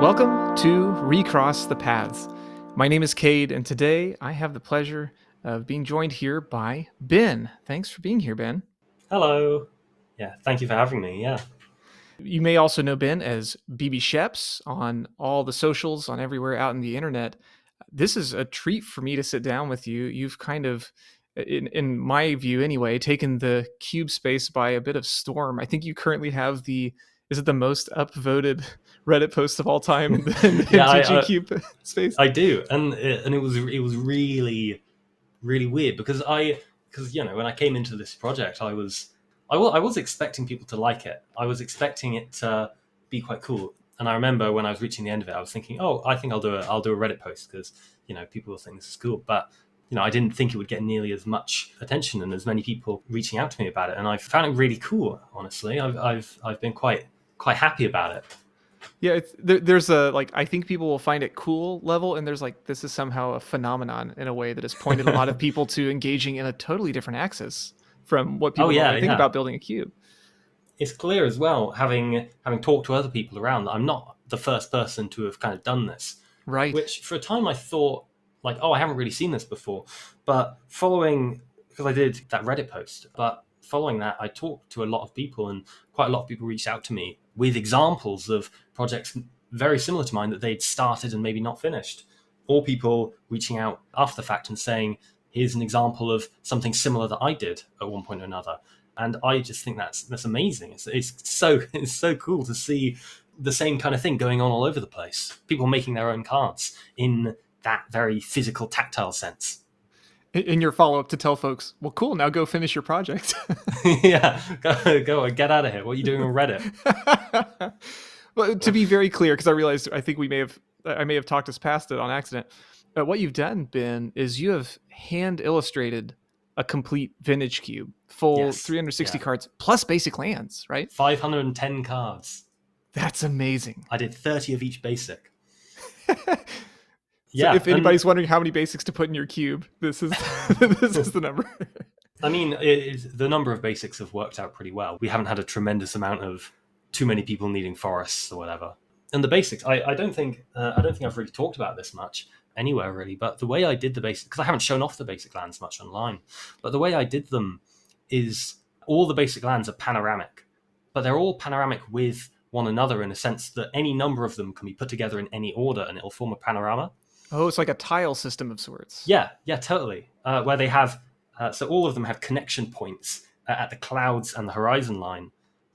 Welcome to Recross the Paths. My name is Cade, and today I have the pleasure of being joined here by Ben. Thanks for being here, Ben. Hello. Yeah, thank you for having me. Yeah. You may also know Ben as bbsheps on all the socials, on everywhere out in the internet. This is a treat for me to sit down with you. You've kind of, in my view anyway, taken the cube space by a bit of storm. I think you currently have is it the most upvoted Reddit post of all time in, in Yeah, teaching cube space? I do. And it was really weird because when I came into this project I was expecting people to like it. I was expecting it to be quite cool. And I remember when I was reaching the end of it, I was thinking, "Oh, I think I'll do a Reddit post because people will think this is cool." But I didn't think it would get nearly as much attention and as many people reaching out to me about it. And I found it really cool. Honestly, I've been quite happy about it. Yeah, there's a I think people will find it cool level, and there's this is somehow a phenomenon in a way that has pointed a lot of people to engaging in a totally different axis from what Oh people yeah, normally think yeah. about building a cube. It's clear as well, having talked to other people around, that I'm not the first person to have kind of done this. Right. Which for a time I thought, like, oh, I haven't really seen this before. But following, because I did that Reddit post, but following that, I talked to a lot of people, and quite a lot of people reached out to me with examples of projects very similar to mine that they'd started and maybe not finished, or people reaching out after the fact and saying, here's an example of something similar that I did at one point or another. And I just think that's amazing. It's so cool to see the same kind of thing going on all over the place. People making their own cards in that very physical, tactile sense. In your follow up to tell folks, well, cool, now go finish your project. Yeah, go get out of here. What are you doing on Reddit? Well, to be very clear, because I realized I may have talked us past it on accident. What you've done, Ben, is you have hand illustrated a complete vintage cube, full Yes, 360 yeah, cards plus basic lands, right? 510 cards. That's amazing. I did 30 of each basic. So Yeah, if and anybody's wondering how many basics to put in your cube, this is this is the number. I mean, the number of basics have worked out pretty well. We haven't had a tremendous amount of too many people needing forests or whatever. And the basics, I don't think I've really talked about this much anywhere really. But the way I did the basics, because I haven't shown off the basic lands much online, but the way I did them is all the basic lands are panoramic, but they're all panoramic with one another in a sense that any number of them can be put together in any order and it'll form a panorama. Oh, it's like a tile system of sorts. Yeah, yeah, totally. Where they have, so all of them have connection points at the clouds and the horizon line,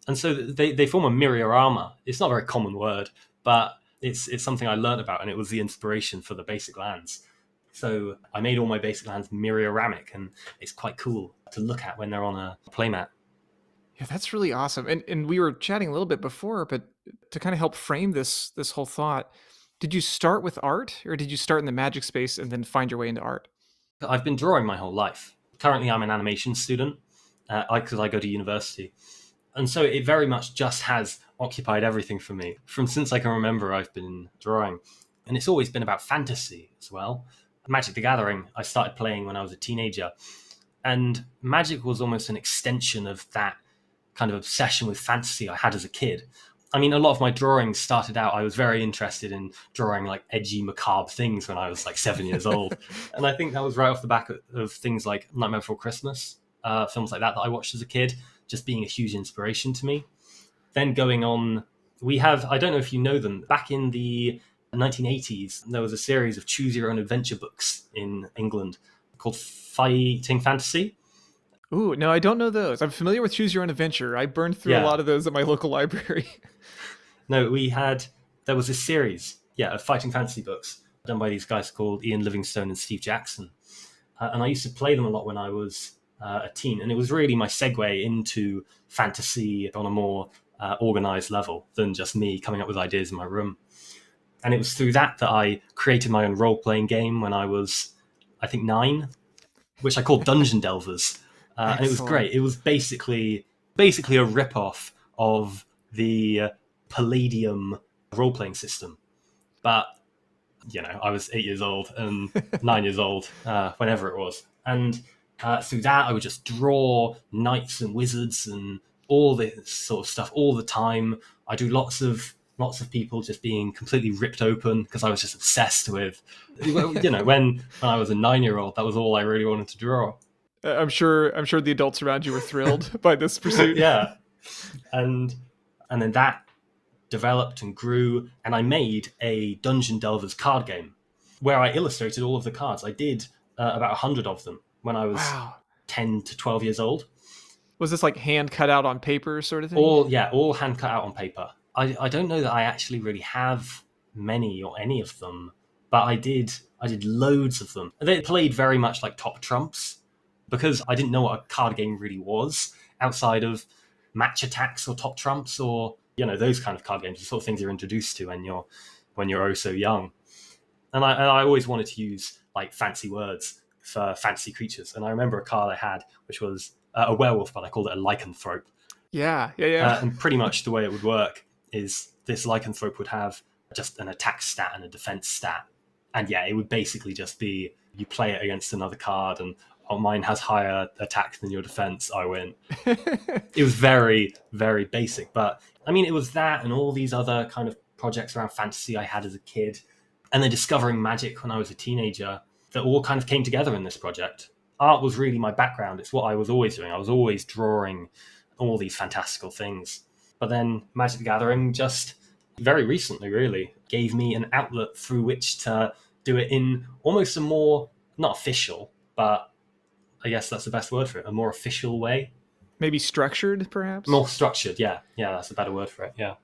and so they form a myriorama. It's not a very common word, but it's something I learned about, and it was the inspiration for the basic lands. So I made all my basic lands myrioramic, and it's quite cool to look at when they're on a playmat. Yeah, that's really awesome. And we were chatting a little bit before, but to kind of help frame this whole thought, did you start with art or did you start in the magic space and then find your way into art? I've been drawing my whole life. Currently, I'm an animation student because I go to university. And so it very much just has occupied everything for me. From since I can remember, I've been drawing. And it's always been about fantasy as well. Magic the Gathering, I started playing when I was a teenager. And Magic was almost an extension of that kind of obsession with fantasy I had as a kid. I mean, a lot of my drawings started out, I was very interested in drawing like edgy, macabre things when I was like 7 years old. And I think that was right off the back of things like Nightmare Before Christmas, films like that I watched as a kid, just being a huge inspiration to me. Then going on, I don't know if you know them, back in the 1980s, there was a series of choose your own adventure books in England called Fighting Fantasy. Ooh, no, I don't know those. I'm familiar with Choose Your Own Adventure. I burned through a Yeah. lot of those at my local library. No, there was this series, yeah, of fighting fantasy books done by these guys called Ian Livingstone and Steve Jackson. And I used to play them a lot when I was a teen. And it was really my segue into fantasy on a more organized level than just me coming up with ideas in my room. And it was through that I created my own role-playing game when I was, I think, 9, which I called Dungeon Delvers. And it was Excellent. great. It was basically a rip-off of the Palladium role-playing system. But, I was 8 years old and 9 years old, whenever it was. And through that, I would just draw knights and wizards and all this sort of stuff all the time. I do lots of lots of people just being completely ripped open because I was just obsessed with, when I was a 9-year old, that was all I really wanted to draw. I'm sure the adults around you were thrilled by this pursuit. Yeah, and and then that developed and grew, and I made a Dungeon Delvers card game where I illustrated all of the cards. I did about 100 of them when I was Wow. 10 to 12 years old. Was this like hand cut out on paper sort of thing? All hand cut out on paper. I don't know that I actually really have many or any of them, but I did loads of them. They played very much like top trumps because I didn't know what a card game really was outside of match attacks or top trumps or those kind of card games, the sort of things you're introduced to when you're oh so young. And I always wanted to use like fancy words for fancy creatures. And I remember a card I had which was a werewolf, but I called it a lycanthrope. Yeah, yeah, yeah. And pretty much the way it would work is this lycanthrope would have just an attack stat and a defense stat. And yeah, it would basically just be you play it against another card and mine has higher attack than your defense, I win. It was very, very basic. But I mean, it was that and all these other kind of projects around fantasy I had as a kid. And then discovering magic when I was a teenager that all kind of came together in this project. Art was really my background. It's what I was always doing. I was always drawing all these fantastical things. But then Magic the Gathering just very recently really gave me an outlet through which to do it in almost a more, not official, but I guess that's the best word for it, a more official way. Maybe structured, perhaps? More structured, yeah. Yeah, that's a better word for it, yeah.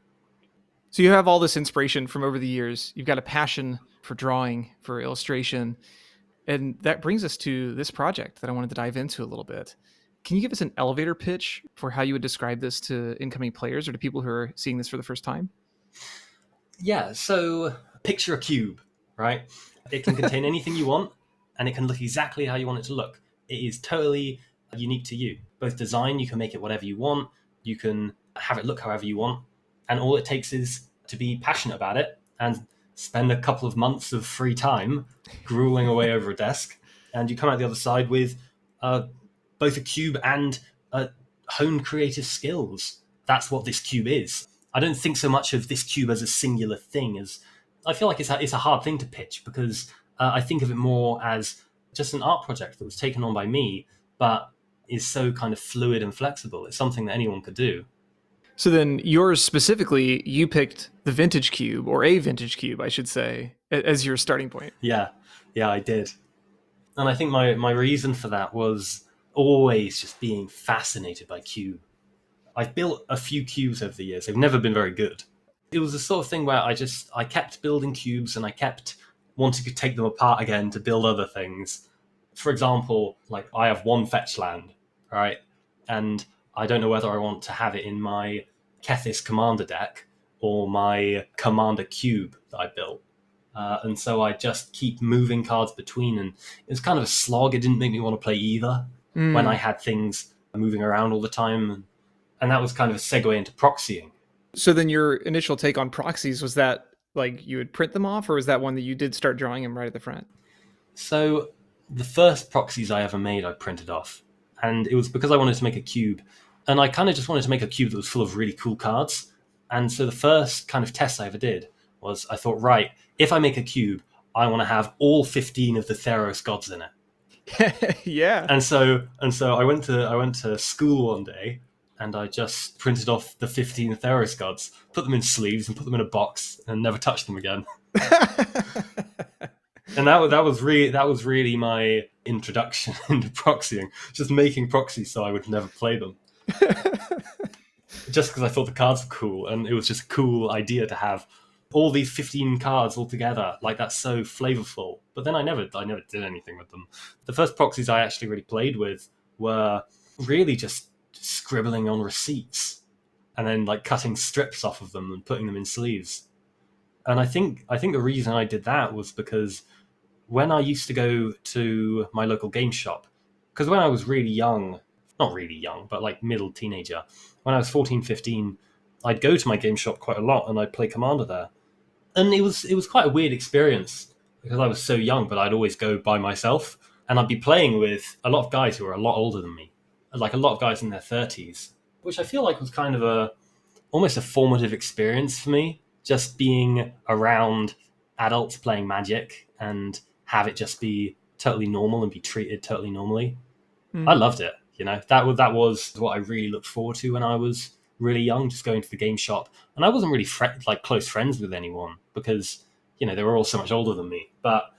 So you have all this inspiration from over the years. You've got a passion for drawing, for illustration. And that brings us to this project that I wanted to dive into a little bit. Can you give us an elevator pitch for how you would describe this to incoming players or to people who are seeing this for the first time? Yeah, so picture a cube, right? It can contain anything you want, and it can look exactly how you want it to look. It is totally unique to you. Both design, you can make it whatever you want, you can have it look however you want, and all it takes is to be passionate about it and spend a couple of months of free time grueling away over a desk, and you come out the other side with both a cube and honed creative skills. That's what this cube is. I don't think so much of this cube as a singular thing. As I feel like it's a hard thing to pitch because I think of it more as just an art project that was taken on by me, but is so kind of fluid and flexible. It's something that anyone could do. So then yours specifically, you picked the vintage cube or a vintage cube, I should say, as your starting point. Yeah, yeah, I did. And I think my reason for that was always just being fascinated by cube. I've built a few cubes over the years. They've never been very good. It was the sort of thing where I kept building cubes and I kept wanting to take them apart again to build other things. For example, like I have one fetch land, right? And I don't know whether I want to have it in my Kethis commander deck or my commander cube that I built. And so I just keep moving cards between, and it was kind of a slog. It didn't make me want to play either when I had things moving around all the time. And that was kind of a segue into proxying. So then your initial take on proxies, was that like you would print them off, or was that one that you did start drawing them right at the front? So the first proxies I ever made, I printed off. And it was because I wanted to make a cube. And I kind of just wanted to make a cube that was full of really cool cards. And so the first kind of test I ever did was I thought, right, if I make a cube, I want to have all 15 of the Theros gods in it. Yeah. And so I went to school one day and I just printed off the 15 Theros gods, put them in sleeves and put them in a box and never touched them again. And that was really my introduction into proxying, just making proxies so I would never play them. Just because I thought the cards were cool, and it was just a cool idea to have all these 15 cards all together. Like, that's so flavorful. But then I never did anything with them. The first proxies I actually really played with were really just scribbling on receipts and then like cutting strips off of them and putting them in sleeves. And I think the reason I did that was because when I used to go to my local game shop, because when I was really young, not really young, but like middle teenager, when I was 14, 15, I'd go to my game shop quite a lot and I'd play Commander there. And it was quite a weird experience because I was so young, but I'd always go by myself and I'd be playing with a lot of guys who were a lot older than me, like a lot of guys in their 30s, which I feel like was kind of almost a formative experience for me just being around adults playing Magic and have it just be totally normal and be treated totally normally. I Mm. loved it. That was what I really looked forward to when I was really young, just going to the game shop. And I wasn't really like close friends with anyone because they were all so much older than me. But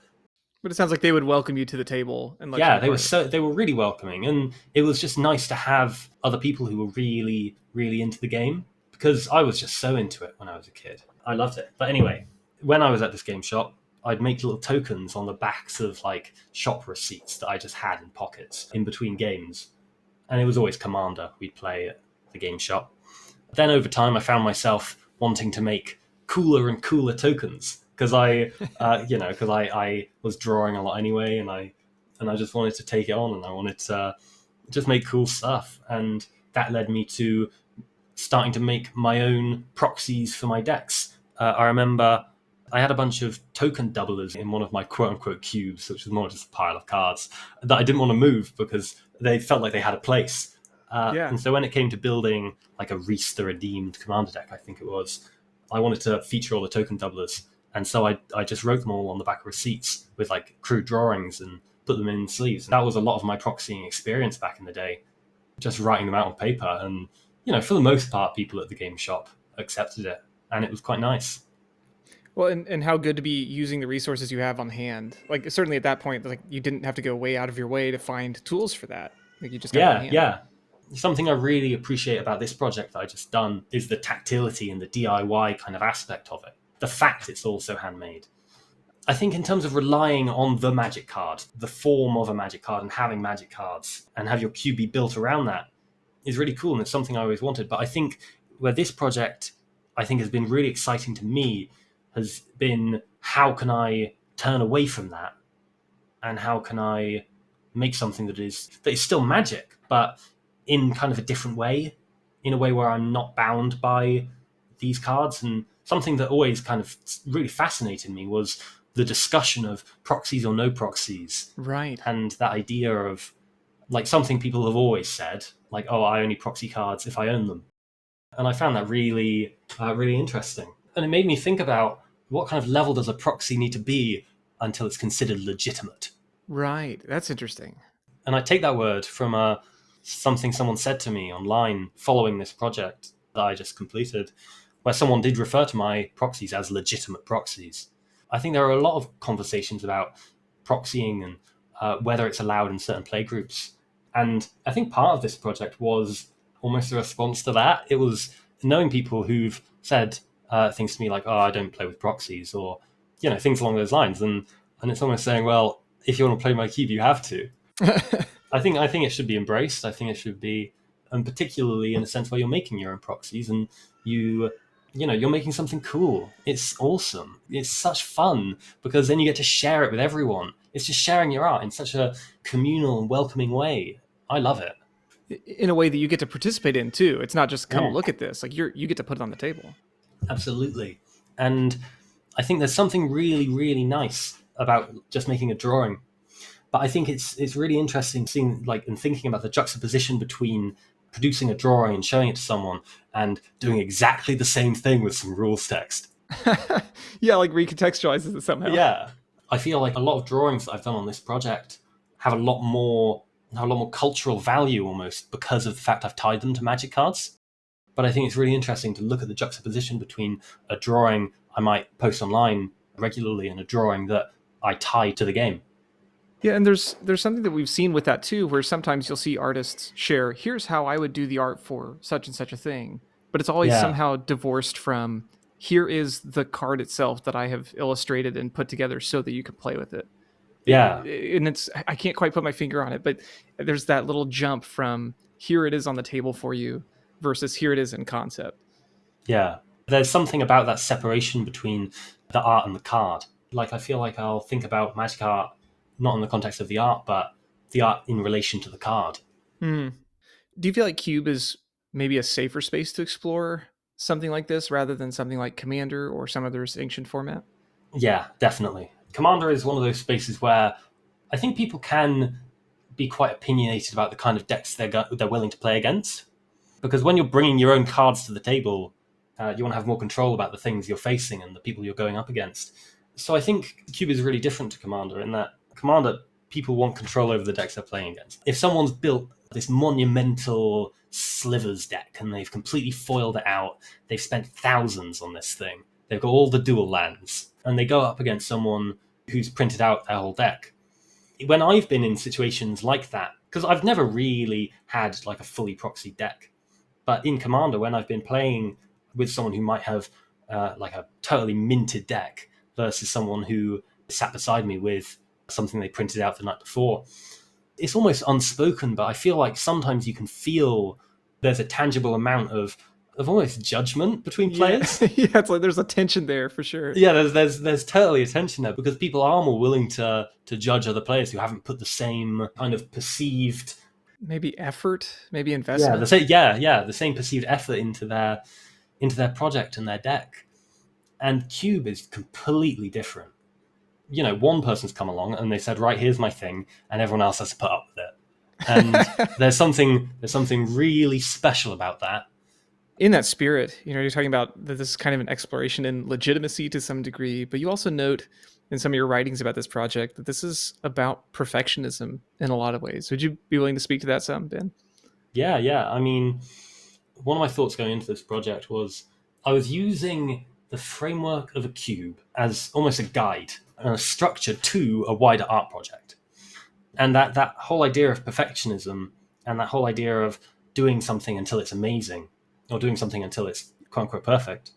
But it sounds like they would welcome you to the table and let you yeah, be part of it. they were really welcoming, and it was just nice to have other people who were really really into the game because I was just so into it when I was a kid. I loved it. But anyway, when I was at this game shop, I'd make little tokens on the backs of like shop receipts that I just had in pockets in between games, and it was always Commander we'd play at the game shop. Then over time, I found myself wanting to make cooler and cooler tokens because I was drawing a lot anyway, and I just wanted to take it on, and I wanted to just make cool stuff, and that led me to starting to make my own proxies for my decks. I remember I had a bunch of token doublers in one of my quote unquote cubes, which was more just a pile of cards that I didn't want to move because they felt like they had a place. Yeah. And so when it came to building like a Reese the Redeemed commander deck, I think it was, I wanted to feature all the token doublers. And so I just wrote them all on the back of receipts with like crude drawings and put them in sleeves. And that was a lot of my proxying experience back in the day, just writing them out on paper. And, for the most part, people at the game shop accepted it. And it was quite nice. Well, and how good to be using the resources you have on hand. Like certainly at that point, like you didn't have to go way out of your way to find tools for that. Like you just got it on Yeah, hand. yeah. Something I really appreciate about this project that I just done is the tactility and the DIY kind of aspect of it. The fact it's also handmade. I think in terms of relying on the magic card, the form of a magic card and having magic cards and have your cube be built around that is really cool, and it's something I always wanted. But I think where this project I think has been really exciting to me has been how can I turn away from that and how can I make something that is still magic, but in kind of a different way, in a way where I'm not bound by these cards. And something that always kind of really fascinated me was the discussion of proxies or no proxies, Right. and that idea of like something people have always said, like, oh, I only proxy cards if I own them. And I found that really, really interesting. And it made me think about what kind of level does a proxy need to be until it's considered legitimate. Right. That's interesting. And I take that word from something someone said to me online following this project that I just completed, where someone did refer to my proxies as legitimate proxies. I think there are a lot of conversations about proxying and whether it's allowed in certain playgroups. And I think part of this project was almost a response to that. It was knowing people who've said things to me like, "Oh, I don't play with proxies," or things along those lines. And it's almost saying, "Well, if you want to play my cube, you have to." I think it should be embraced. I think it should be, and particularly in a sense where you're making your own proxies and you're making something cool. It's awesome. It's such fun because then you get to share it with everyone. It's just sharing your art in such a communal and welcoming way. I love it. In a way that you get to participate in too. It's not just come Yeah, look at this. Like you get to put it on the table. absolutely. And I think there's something really, really nice about just making a drawing. But I think it's really interesting seeing like and thinking about the juxtaposition between producing a drawing and showing it to someone and doing exactly the same thing with some rules text. Yeah, like recontextualizes it somehow. Yeah, I feel like a lot of drawings that I've done on this project have a lot more cultural value almost because of the fact I've tied them to magic cards. But I think it's really interesting to look at the juxtaposition between a drawing I might post online regularly and a drawing that I tie to the game. Yeah, and there's something that we've seen with that too, where sometimes you'll see artists share, here's how I would do the art for such and such a thing, but it's always Yeah, somehow divorced from here is the card itself that I have illustrated and put together so that you can play with it. yeah, And it's I can't quite put my finger on it, but there's that little jump from here it is on the table for you versus here it is in concept. yeah. There's something about that separation between the art and the card. Like, I feel like I'll think about magic art not in the context of the art, but the art in relation to the card. Hmm. Do you feel like Cube is maybe a safer space to explore something like this rather than something like Commander or some other ancient format? Yeah, definitely. Commander is one of those spaces where I think people can be quite opinionated about the kind of decks they're willing to play against. Because when you're bringing your own cards to the table, You want to have more control about the things you're facing and the people you're going up against. So I think Cube is really different to Commander in that Commander, people want control over the decks they're playing against. If someone's built this monumental slivers deck and they've completely foiled it out, they've spent thousands on this thing, they've got all the dual lands, and they go up against someone who's printed out their whole deck. When I've been in situations like that, because I've never really had like a fully proxy deck, but in Commander, when I've been playing with someone who might have like a totally minted deck versus someone who sat beside me with something they printed out the night before, it's almost unspoken, but I feel like sometimes you can feel there's a tangible amount of almost judgment between Yeah, players. yeah, it's like there's a tension there for sure. Yeah, there's totally a tension there because people are more willing to judge other players who haven't put the same kind of perceived Maybe effort, maybe investment. the same perceived effort into their project and their deck. And Cube is completely different. You know, one person's come along and they said, right, here's my thing, and everyone else has to put up with it. And there's something really special about that. In that spirit, you're talking about that this is kind of an exploration in legitimacy to some degree, but you also note in some of your writings about this project that this is about perfectionism in a lot of ways. Would you be willing to speak to that some, Ben? Yeah. I mean, one of my thoughts going into this project was I was using the framework of a cube as almost a guide and a structure to a wider art project. And that whole idea of perfectionism and that whole idea of doing something until it's amazing or doing something until it's quote unquote perfect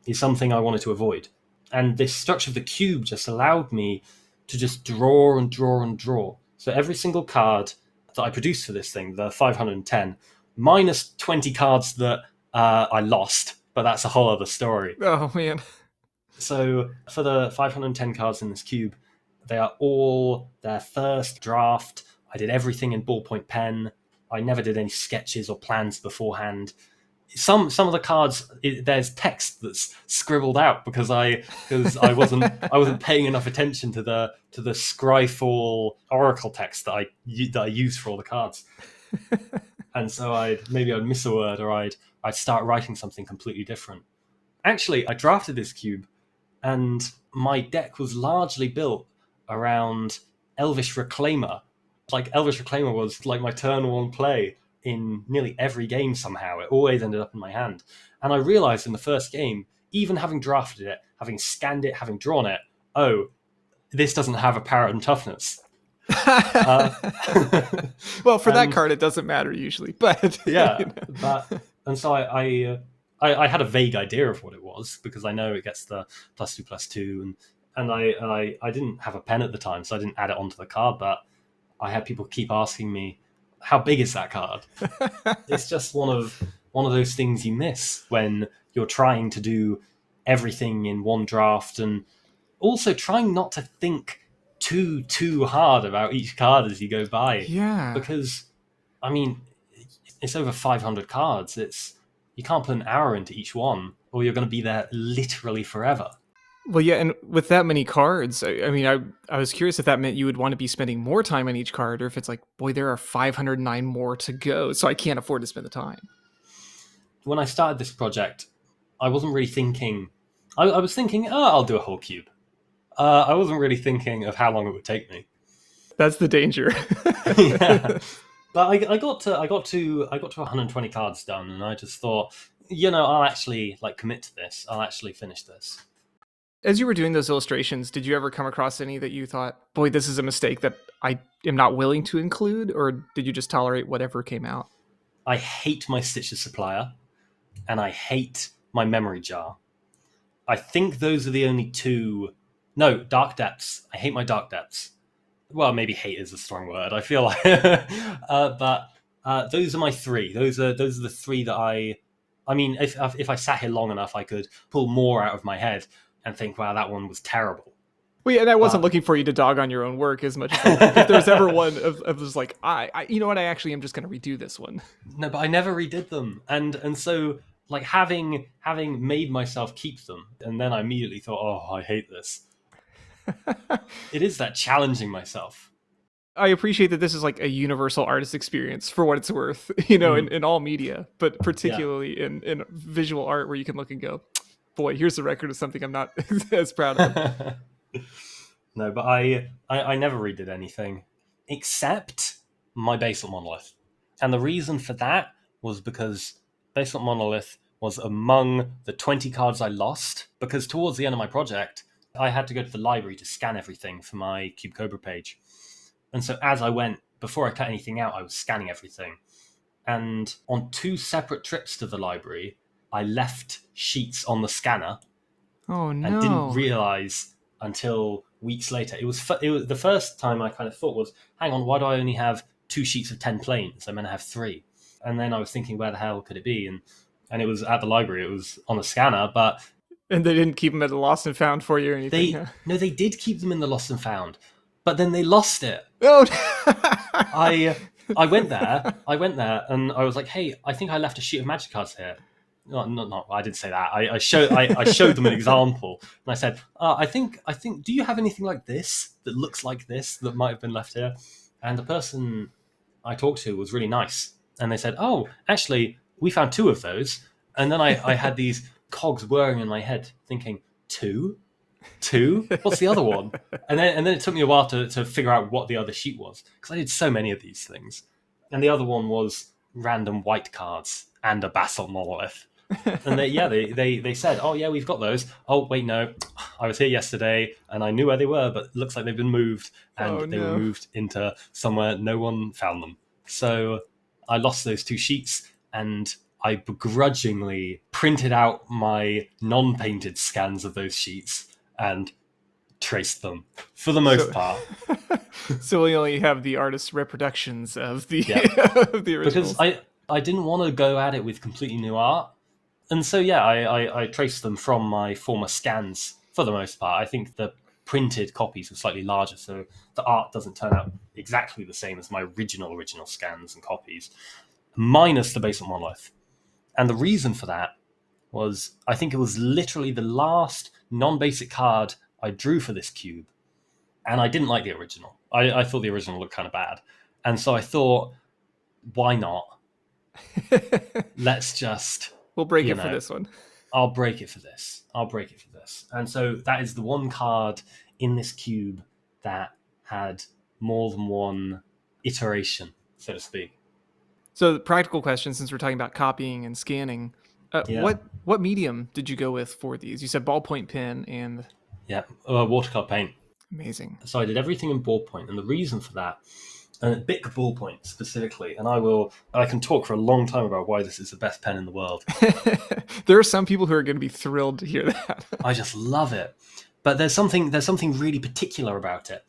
is something I wanted to avoid. And this structure of the cube just allowed me to just draw and draw and draw. So every single card that I produced for this thing, the 510, minus 20 cards that I lost, but that's a whole other story. Oh man. So for the 510 cards in this cube, they are all their first draft. I did everything in ballpoint pen. I never did any sketches or plans beforehand. Some of the cards, there's text that's scribbled out because I wasn't paying enough attention to the Scryfall Oracle text that I used for all the cards. And so I'd miss a word or I'd start writing something completely different. Actually, I drafted this cube and my deck was largely built around Elvish Reclaimer. Like Elvish Reclaimer was like my turn one play in nearly every game somehow. It always ended up in my hand. And I realized in the first game, even having drafted it, having scanned it, having drawn it, oh, this doesn't have a power and toughness. Well, for that card, it doesn't matter usually, but yeah, and so I had a vague idea of what it was because I know it gets the +2/+2, and I didn't have a pen at the time, so I didn't add it onto the card. But I had people keep asking me, "How big is that card?" It's just one of those things you miss when you're trying to do everything in one draft, and also trying not to think too hard about each card as you go by. Yeah. Because I mean, it's over 500 cards. You can't put an hour into each one, or you're going to be there literally forever. Well, yeah, and with that many cards, I mean, I was curious if that meant you would want to be spending more time on each card, or if it's like, boy, there are 509 more to go, so I can't afford to spend the time. When I started this project, I wasn't really thinking. I was thinking, oh, I'll do a whole cube. I wasn't really thinking of how long it would take me. That's the danger. Yeah. But I got to 120 cards done, and I just thought, I'll actually commit to this. I'll actually finish this. As you were doing those illustrations, did you ever come across any that you thought, boy, this is a mistake that I am not willing to include, or did you just tolerate whatever came out? I hate my Stitcher supplier, and I hate my memory jar. I think those are the only two. No, Dark Depths. I hate my Dark Depths. Well, maybe hate is a strong word. I feel like, but those are my three. Those are the three that I mean, if I sat here long enough, I could pull more out of my head and think, wow, that one was terrible. Well, yeah, and I wasn't looking for you to dog on your own work as much as if there's ever one of just like, you know what, I actually am just going to redo this one. No, but I never redid them, and so having made myself keep them, and then I immediately thought, oh, I hate this. It is that challenging myself. I appreciate that this is like a universal artist experience for what it's worth, Mm, in all media, but yeah. particularly in visual art where you can look and go, boy, here's a record of something I'm not as proud of. No, but I never redid anything except my basalt monolith. And the reason for that was because basalt monolith was among the 20 cards I lost, because towards the end of my project, I had to go to the library to scan everything for my Cube Cobra page. And so as I went, before I cut anything out, I was scanning everything. And on two separate trips to the library, I left sheets on the scanner Oh and didn't no. realize until weeks later. It was the first time I kind of thought was, hang on, why do I only have two sheets of 10 planes? I'm meant to have three. And then I was thinking, where the hell could it be? And it was at the library. It was on the scanner, but And they didn't keep them at a lost and found for you or anything, they huh? no, they did keep them in the lost and found, but then they lost it. Oh. I I went there, and I was like, "Hey, I think I left a sheet of magic cards here." No, I didn't say that. I showed them an example, and I said, I think. Do you have anything like this that looks like this that might have been left here?" And the person I talked to was really nice, and they said, "Oh, actually, we found two of those." And then I had these cogs whirring in my head, thinking, two, two. What's the other one? And then it took me a while to figure out what the other sheet was, because I did so many of these things. And the other one was random white cards and a basalt monolith. And they said, oh yeah, we've got those. Oh wait, no, I was here yesterday and I knew where they were, but it looks like they've been moved, and Oh they were no. moved into somewhere no one found them. So I lost those two sheets, and I begrudgingly printed out my non-painted scans of those sheets and traced them for the most So, part. so we only have the artist's reproductions of the Yeah, of the because originals. I didn't want to go at it with completely new art, and so yeah, I traced them from my former scans for the most part. I think the printed copies were slightly larger, so the art doesn't turn out exactly the same as my original scans and copies, minus the basalt monolith. And the reason for that was, I think it was literally the last non-basic card I drew for this cube, and I didn't like the original. I thought the original looked kind of bad, and so I thought, why not? Let's just, We'll break you it for know, this one. I'll break it for this. I'll break it for this. And so that is the one card in this cube that had more than one iteration, so to speak. So, the practical question, since we're talking about copying and scanning, Yeah, what medium did you go with for these? You said ballpoint pen and yeah. Watercolor paint. amazing. So I did everything in ballpoint, and the reason for that, and Bic ballpoint specifically, I can talk for a long time about why this is the best pen in the world. There are some people who are going to be thrilled to hear that. I just love it. But there's something really particular about it,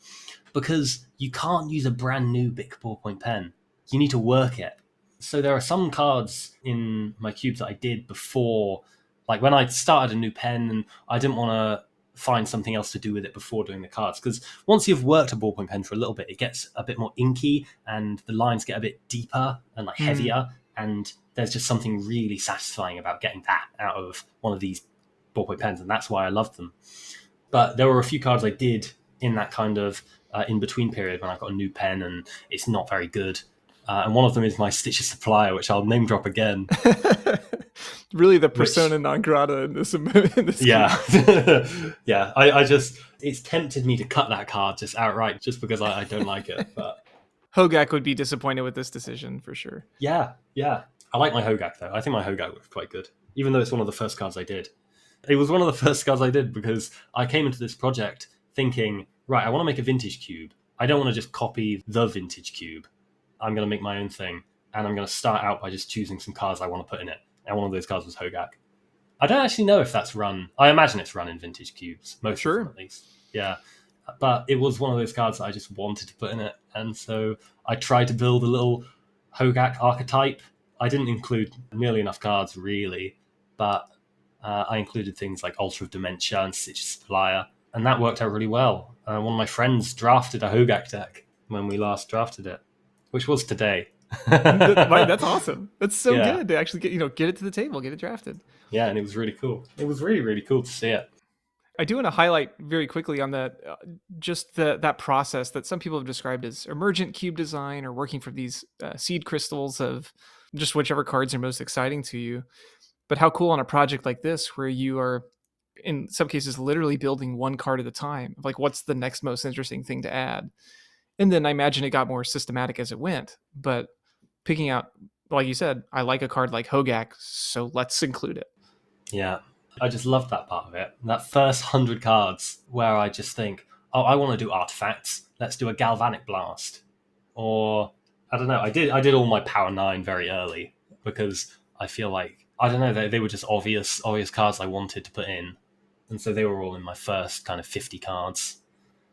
because you can't use a brand new Bic ballpoint pen. You need to work it. So there are some cards in my cubes that I did before, like when I started a new pen, and I didn't want to find something else to do with it before doing the cards, because once you've worked a ballpoint pen for a little bit, it gets a bit more inky and the lines get a bit deeper and like Hmm. heavier, and there's just something really satisfying about getting that out of one of these ballpoint pens, and that's why I loved them. But there were a few cards I did in that kind of in between period when I got a new pen and it's not very good. And one of them is my Stitcher supplier, which I'll name drop again. Really, the Which, persona non grata in this yeah, cube. yeah, I just, it's tempted me to cut that card just outright, just because I don't like it. But Hogak would be disappointed with this decision for sure. yeah, yeah, I like my Hogak though. I think my Hogak was quite good, even though it's one of the first cards I did. It was one of the first cards I did because I came into this project thinking, right, I want to make a vintage cube. I don't want to just copy the vintage cube. I'm going to make my own thing, and I'm going to start out by just choosing some cards I want to put in it. And one of those cards was Hogak. I don't actually know if that's run. I imagine it's run in vintage cubes, most of them Sure. at least. Yeah, but it was one of those cards that I just wanted to put in it, and so I tried to build a little Hogak archetype. I didn't include nearly enough cards, really, but I included things like Altar of Dementia and Stitch Supplier, and that worked out really well. One of my friends drafted a Hogak deck when we last drafted it, which was today. That's awesome. That's so Yeah, good to actually get it to the table, get it drafted. yeah, and it was really cool. It was really, really cool to see it. I do want to highlight very quickly on that, just that process that some people have described as emergent cube design, or working from these seed crystals of just whichever cards are most exciting to you. But how cool on a project like this, where you are in some cases literally building one card at a time, like what's the next most interesting thing to add. And then I imagine it got more systematic as it went, but picking out, like you said, I like a card like Hogak, so let's include it. Yeah, I just loved that part of it. That first 100 cards where I just think, oh, I want to do artifacts. Let's do a galvanic blast. Or I don't know. I did all my power 9 very early because I feel like I don't know, they were just obvious cards I wanted to put in. And so they were all in my first kind of 50 cards.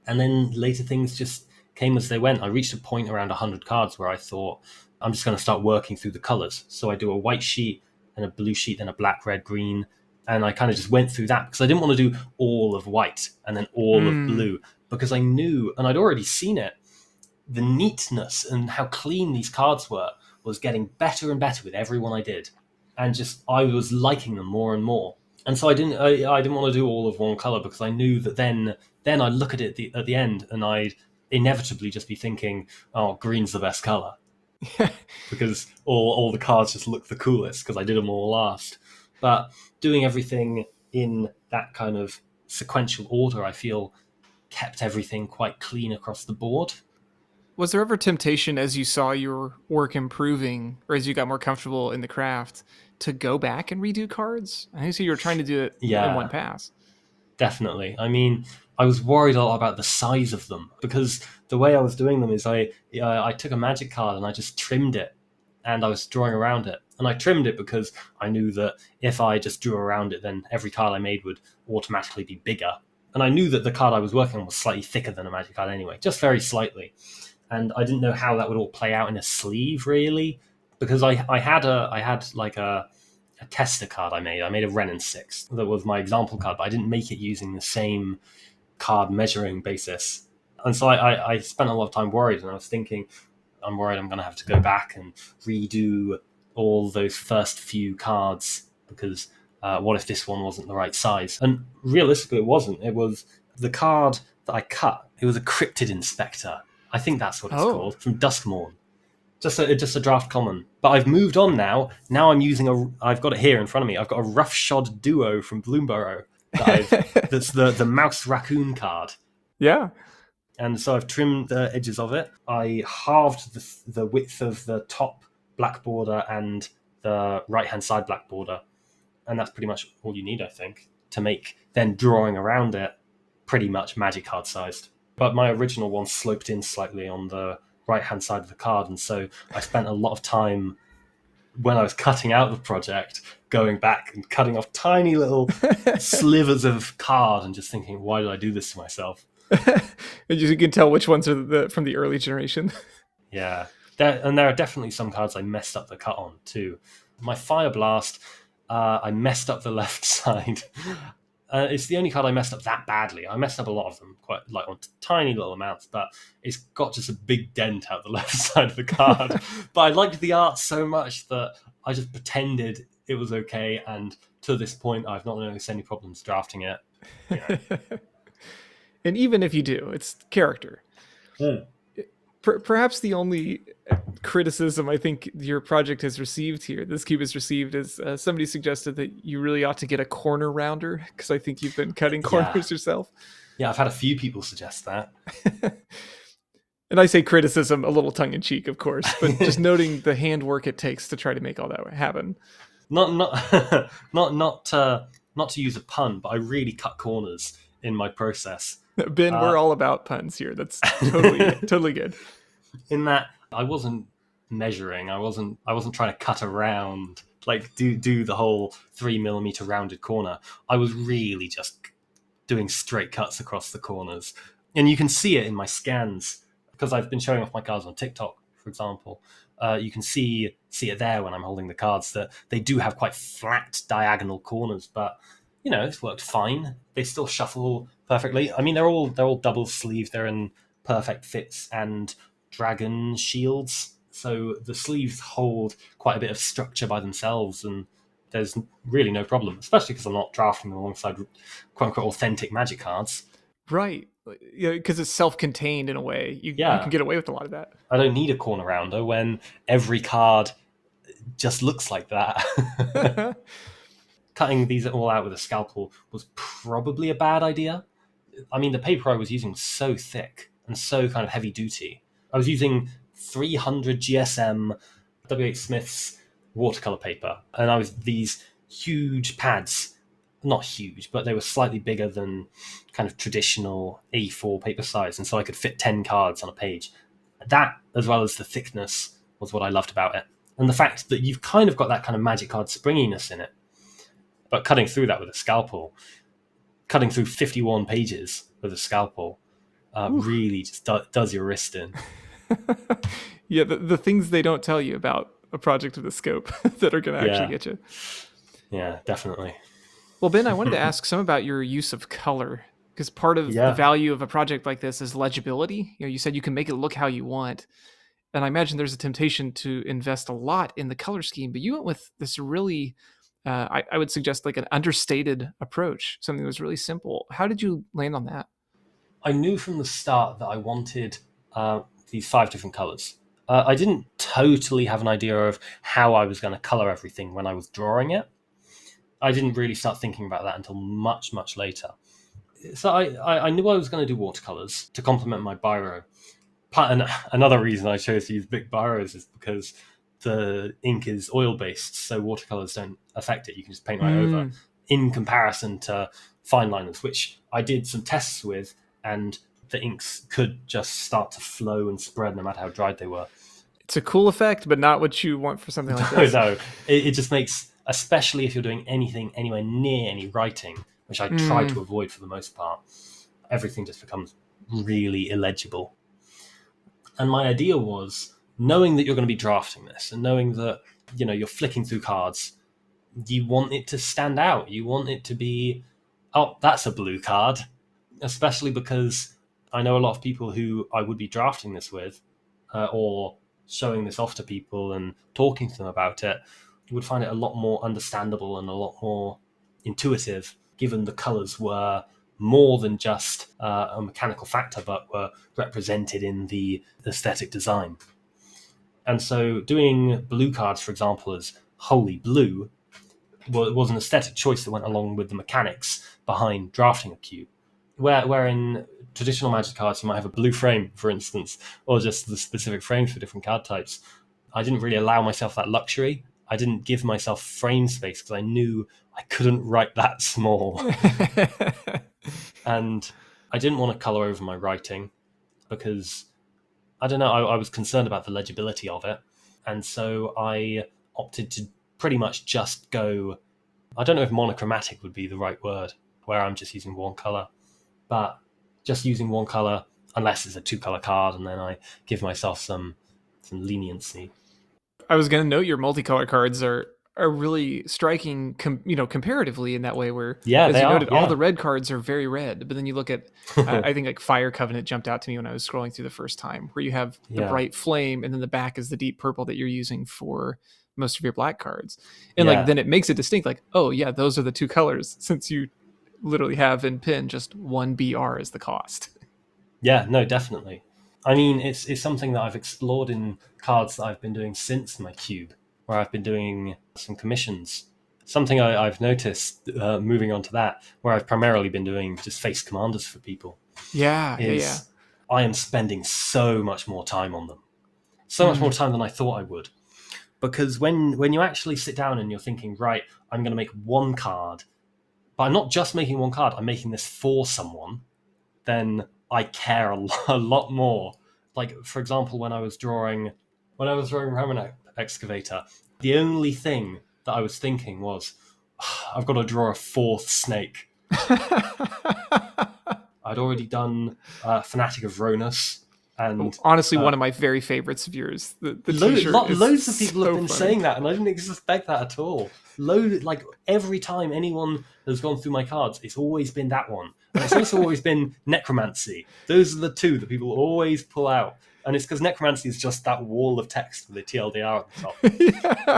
And then later things just came as they went. I reached a point around 100 cards where I thought, I'm just going to start working through the colors. So I do a white sheet, then a blue sheet, then a black, red, green. And I kind of just went through that because I didn't want to do all of white and then all of Mm. blue, because I knew, and I'd already seen it, the neatness and how clean these cards were was getting better and better with every one I did. And just, I was liking them more and more. And so I didn't want to do all of one color, because I knew that then I'd look at it at the end and I'd inevitably just be thinking, oh, green's the best color, because all the cards just look the coolest because I did them all last. But doing everything in that kind of sequential order, I feel, kept everything quite clean across the board. Was there ever temptation, as you saw your work improving, or as you got more comfortable in the craft, to go back and redo cards? I see you were trying to do it in one Yeah, pass. definitely. I mean, I was worried a lot about the size of them, because the way I was doing them is I took a magic card and I just trimmed it, and I was drawing around it. And I trimmed it because I knew that if I just drew around it, then every card I made would automatically be bigger. And I knew that the card I was working on was slightly thicker than a magic card anyway, just very slightly. And I didn't know how that would all play out in a sleeve, really, because I had like a tester card I made. I made a Renin 6 that was my example card, but I didn't make it using the same card measuring basis. And so I spent a lot of time worried, and I was thinking, I'm worried I'm going to have to go back and redo all those first few cards, because what if this one wasn't the right size? And realistically, it wasn't. It was the card that I cut. It was a Cryptid Inspector. I think that's what it's Oh, called, from Duskmorn. Just a draft common. But I've moved on now. Now I'm using I've got it here in front of me. I've got a Roughshod Duo from Bloomborough that I've that's the Mouse Raccoon card. yeah. And so I've trimmed the edges of it. I halved the width of the top black border and the right hand side black border. And that's pretty much all you need, I think, to make then drawing around it pretty much magic card sized. But my original one sloped in slightly on the right hand side of the card. And so I spent a lot of time when I was cutting out the project going back and cutting off tiny little slivers of card and just thinking, why did I do this to myself? And you can tell which ones are from the early generation. Yeah. And there are definitely some cards I messed up the cut on too. My Fire Blast, I messed up the left side. It's the only card I messed up that badly. I messed up a lot of them, quite like on tiny little amounts, but it's got just a big dent out the left side of the card. But I liked the art so much that I just pretended it was okay, and to this point, I've not noticed any problems drafting it. You know. And even if you do, it's character. Mm. Perhaps the only criticism I think your project has received here, this cube has received, is somebody suggested that you really ought to get a corner rounder, because I think you've been cutting Yeah, corners yourself. yeah, I've had a few people suggest that. And I say criticism a little tongue in cheek, of course, but just noting the handwork it takes to try to make all that happen. Not not to use a pun, but I really cut corners in my process. Ben, Uh, we're all about puns here. That's totally good. in that I wasn't measuring. I wasn't trying to cut around, like do the whole 3 millimeter rounded corner. I was really just doing straight cuts across the corners, and you can see it in my scans because I've been showing off my cards on TikTok, for example. You can see it there when I'm holding the cards that they do have quite flat diagonal corners, but it's worked fine. They still shuffle perfectly. I mean, they're all double sleeved. They're in perfect fits and dragon shields, so the sleeves hold quite a bit of structure by themselves, and there's really no problem, especially because I'm not drafting them alongside quote unquote authentic Magic cards. Right. Yeah, because it's self-contained in a way. You can Yeah, get away with a lot of that. I don't need a corner rounder when every card just looks like that. Cutting these all out with a scalpel was probably a bad idea. I mean, the paper I was using was so thick and so kind of heavy duty. I was using 300 GSM W.H. Smith's watercolor paper, and I was these huge pads. Not huge, but they were slightly bigger than kind of traditional A4 paper size, and so I could fit 10 cards on a page. That, as well as the thickness, was what I loved about it. And the fact that you've kind of got that kind of Magic card springiness in it, but cutting through that with a scalpel, cutting through 51 pages with a scalpel, really just does your wrist in. Yeah, the things they don't tell you about a project of the scope that are going to actually Yeah, get you. yeah, definitely. Well, Ben, I wanted to ask some about your use of color because part of the Yeah, value of a project like this is legibility. You said you can make it look how you want. And I imagine there's a temptation to invest a lot in the color scheme, but you went with this really, I would suggest like an understated approach, something that was really simple. How did you land on that? I knew from the start that I wanted these 5 different colors. I didn't totally have an idea of how I was going to color everything when I was drawing it. I didn't really start thinking about that until much, much later. So I knew I was going to do watercolors to complement my biro. Another reason I chose to use big biros is because the ink is oil based, so watercolors don't affect it. You can just paint right over. Mm, In comparison to fine liners, which I did some tests with, and the inks could just start to flow and spread no matter how dried they were. it's a cool effect, but not what you want for something like No, this. no, it just makes, especially if you're doing anything anywhere near any writing, which I try Mm, to avoid for the most part, everything just becomes really illegible. And my idea was, knowing that you're going to be drafting this and knowing that you're flicking through cards, you want it to stand out. You want it to be, oh, that's a blue card, especially because I know a lot of people who I would be drafting this with, or showing this off to people and talking to them about it, would find it a lot more understandable and a lot more intuitive, given the colors were more than just a mechanical factor, but were represented in the aesthetic design. And so doing blue cards, for example, as wholly blue was an aesthetic choice that went along with the mechanics behind drafting a cube. Where in traditional Magic cards, you might have a blue frame, for instance, or just the specific frames for different card types. I didn't really allow myself that luxury. I didn't give myself frame space because I knew I couldn't write that small. And I didn't want to color over my writing because, I don't know, I was concerned about the legibility of it. And so I opted to pretty much just go, I don't know if monochromatic would be the right word, where I'm just using one color, but just using one color, unless it's a 2 color card, and then I give myself some leniency. I was going to note your multicolor cards are really striking, comparatively in that way. Where, Yeah, as they you are. noted, all Yeah. the red cards are very red, but then you look at, I think like Fire Covenant jumped out to me when I was scrolling through the first time, where you have the Yeah. bright flame, and then the back is the deep purple that you're using for most of your black cards, and like Yeah. then it makes it distinct. Like, oh yeah, those are the two colors, since you literally have in pin just one BR as the cost. Yeah. No, definitely. I mean, it's something that I've explored in cards that I've been doing since my cube, where I've been doing some commissions. Something I've noticed, moving on to that, where I've primarily been doing just face commanders for people, Yeah, yeah, yeah. is I am spending so much more time on them. So much more Mm. time than I thought I would. Because when you actually sit down and you're thinking, right, I'm going to make one card, but I'm not just making one card, I'm making this for someone, then I care a lot more. Like, for example, when I was drawing Roman Excavator, the only thing that I was thinking was, I've got to draw a fourth snake. I'd already done Fanatic of Ronus, and Honestly, uh, one of my very favorites of yours. The T-shirt is loads of people have so been funny. saying that, and I didn't expect that at all. Like every time anyone has gone through my cards, it's always been that one, and it's also always been necromancy. Those are the two that people always pull out. And it's because necromancy is just that wall of text with a TLDR at the top.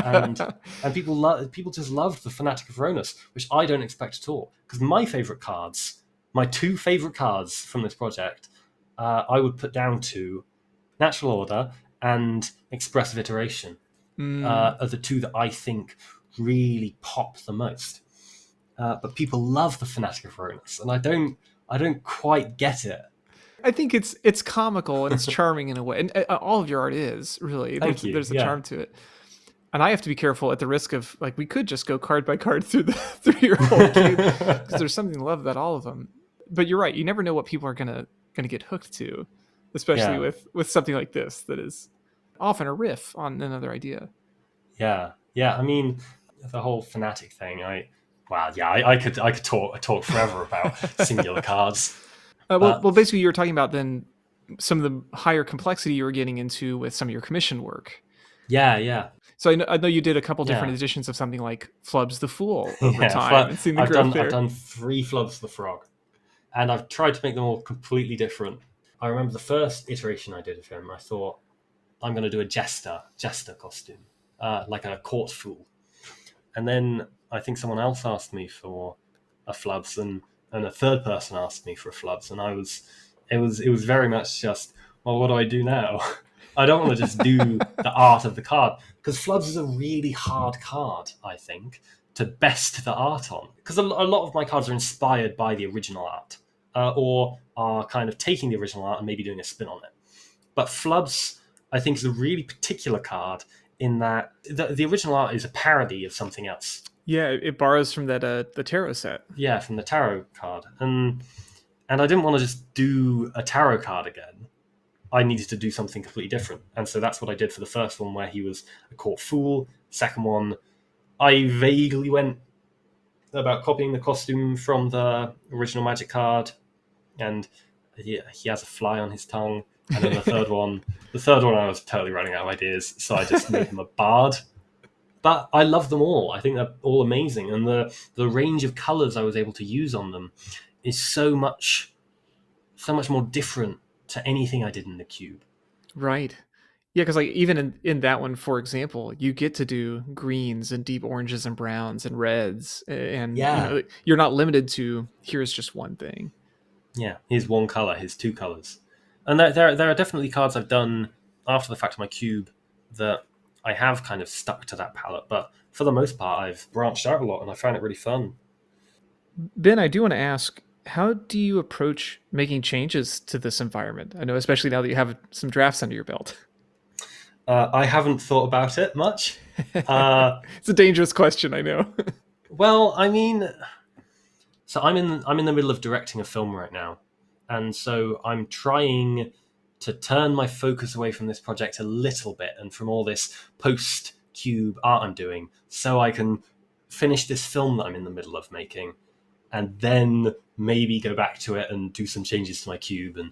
And Yeah. people just loved the Fanatic of Ronus, which I don't expect at all. Because my two favorite cards from this project, I would put down to Natural Order and Expressive Iteration, Mm. are the two that I think really pop the most. But people love the Fanatic of Ronus, and I don't quite get it. I think it's comical and it's charming in a way, and all of your art is really. Thank you. There's a Yeah, charm to it, and I have to be careful at the risk of like we could just go card by card through the through your whole cube because there's something to love about all of them. But you're right. You never know what people are gonna get hooked to, especially yeah, with something like this that is often a riff on another idea. yeah, yeah. I mean, the whole Fanatic thing. I could talk forever about singular cards, but Basically, you were talking about then some of the higher complexity you were getting into with some of your commission work. yeah, yeah, So I know you did a couple different yeah. editions of something like Flubs the Fool over Yeah, time and seen the growth I've there. done three Flubs the Frog, and I've tried to make them all completely different. I remember the first iteration I did of him. I thought I'm going to do a jester costume, like a court fool, and then I think someone else asked me for a Flubs, and a third person asked me for a Flubs, and it was very much just, well, what do I do now? I don't want to just do the art of the card because Flubs is a really hard card, I think, to best the art on, because a lot of my cards are inspired by the original art, or are kind of taking the original art and maybe doing a spin on it. But Flubs, I think, is a really particular card in that the original art is a parody of something else. Yeah, it borrows from that the tarot set. Yeah, from the tarot card, and I didn't want to just do a tarot card again. I needed to do something completely different, and so that's what I did for the first one, where he was a court fool. Second one, I vaguely went about copying the costume from the original Magic card, and he has a fly on his tongue. And then the third one, I was totally running out of ideas, so I just made him a bard. But I love them all. I think they're all amazing, and the range of colors I was able to use on them is so much more different to anything I did in the cube. Right. Yeah, because like even in that one, for example, you get to do greens and deep oranges and browns and reds, and you Yeah, know you're not limited to here's just one thing. yeah. Here's one color. Here's two colors, and there are definitely cards I've done after the fact of my cube that I have kind of stuck to that palette. But for the most part, I've branched out a lot, and I find it really fun. Ben, I do want to ask, how do you approach making changes to this environment? I know, especially now that you have some drafts under your belt. I haven't thought about it much. Uh, It's a dangerous question, I know. well, I mean, so I'm in the middle of directing a film right now, and so I'm trying to turn my focus away from this project a little bit and from all this post cube art I'm doing, so I can finish this film that I'm in the middle of making, and then maybe go back to it and do some changes to my cube and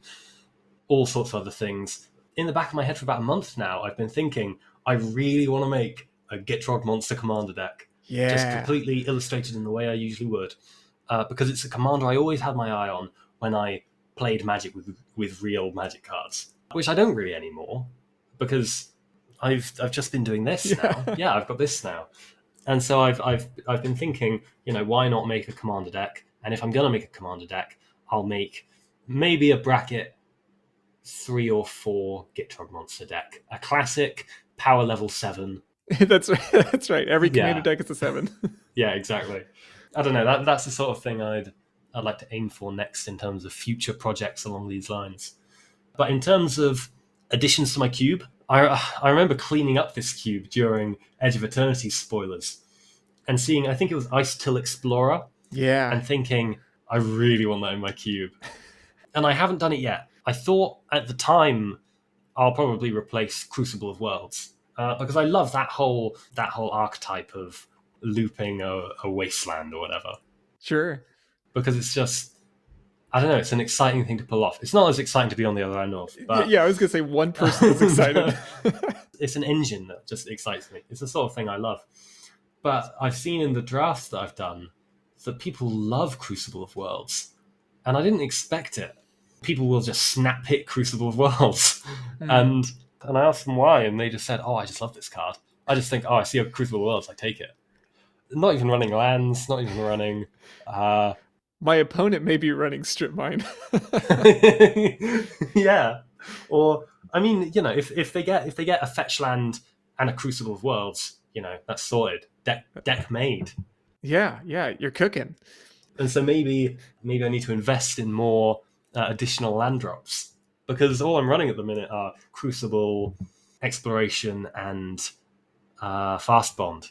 all sorts of other things. In the back of my head for about a month now, I've been thinking I really want to make a Gitrog Monster Commander deck, just Yeah, completely illustrated in the way I usually would, because it's a commander I always had my eye on when I played Magic with real Magic cards, which I don't really anymore, because I've just been doing this now. yeah. Yeah, I've got this now, and so I've been thinking, why not make a commander deck? And if I'm gonna make a commander deck, I'll make maybe a bracket 3 or 4 Gitrog monster deck, a classic power level 7. That's right. That's right. Every commander Yeah, deck is a 7. yeah, exactly. I don't know. That's the sort of thing I'd like to aim for next in terms of future projects along these lines. But in terms of additions to my cube, I remember cleaning up this cube during Edge of Eternity spoilers and seeing, I think it was Ice Till Explorer, Yeah, and thinking, I really want that in my cube. And I haven't done it yet. I thought at the time I'll probably replace Crucible of Worlds, because I love that whole archetype of looping a wasteland or whatever. sure. Because it's just, I don't know, it's an exciting thing to pull off. It's not as exciting to be on the other end of, but Yeah, I was gonna say one person is excited. it's an engine that just excites me. It's the sort of thing I love. But I've seen in the drafts that I've done that people love Crucible of Worlds, and I didn't expect it. people will just snap hit Crucible of Worlds. Mm. and and I asked them why, and they just said, "Oh, I just love this card. I just think, oh, I see a Crucible of Worlds, I take it." Not even running lands, not even running. Uh, My opponent may be running strip mine. yeah, or I mean, if they get a fetch land and a Crucible of Worlds, that's sorted. Deck made. Yeah, yeah, you're cooking. And so maybe I need to invest in more additional land drops, because all I'm running at the minute are Crucible, Exploration, and Fast Bond.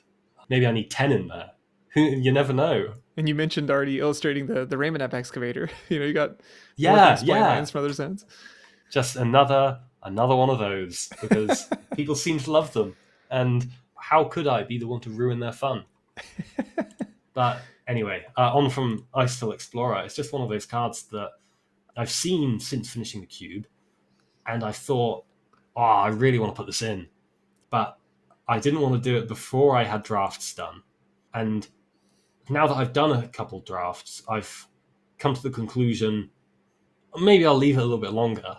Maybe I need 10 in there. You never know. And you mentioned already illustrating the Raymond excavator. You got more Yeah, things flying yeah. lands from other zones. Just another one of those, because people seem to love them, and how could I be the one to ruin their fun? But anyway, on from Ice Explorer. It's just one of those cards that I've seen since finishing the cube, and I thought, oh, I really want to put this in, but I didn't want to do it before I had drafts done. And now that I've done a couple drafts, I've come to the conclusion maybe I'll leave it a little bit longer,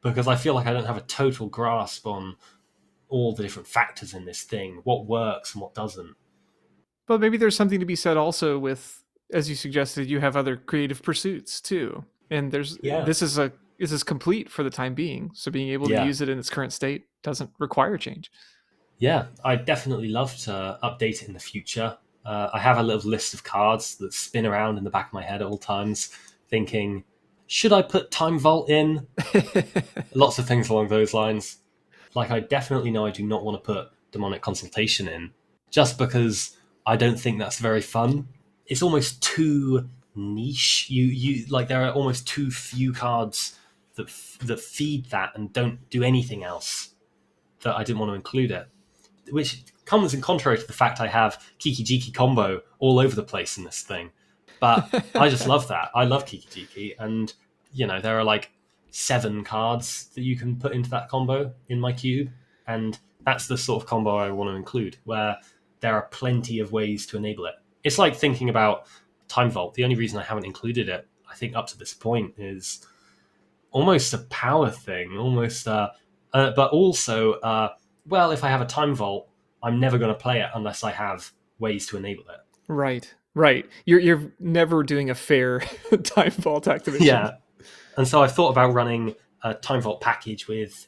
because I feel like I don't have a total grasp on all the different factors in this thing, what works and what doesn't. But maybe there's something to be said also with, as you suggested, you have other creative pursuits too. And Yeah. this is complete for the time being. So being able to Yeah. use it in its current state doesn't require change. Yeah, I'd definitely love to update it in the future. I have a little list of cards that spin around in the back of my head at all times, thinking, should I put Time Vault in? Lots of things along those lines. Like, I definitely know I do not want to put Demonic Consultation in, just because I don't think that's very fun. It's almost too niche. You like, there are almost too few cards that feed that and don't do anything else, that I didn't want to include it, which comes in contrary to the fact I have Kiki Jiki combo all over the place in this thing. But I just love that. I love Kiki Jiki, and there are like 7 cards that you can put into that combo in my cube, and that's the sort of combo I want to include, where there are plenty of ways to enable it. It's like thinking about Time Vault. The only reason I haven't included it, I think, up to this point, is almost a power thing, almost, but also, well, if I have a Time Vault, I'm never going to play it unless I have ways to enable it. Right. Right. You're never doing a fair time vault activation. Yeah, and so I've thought about running a Time Vault package with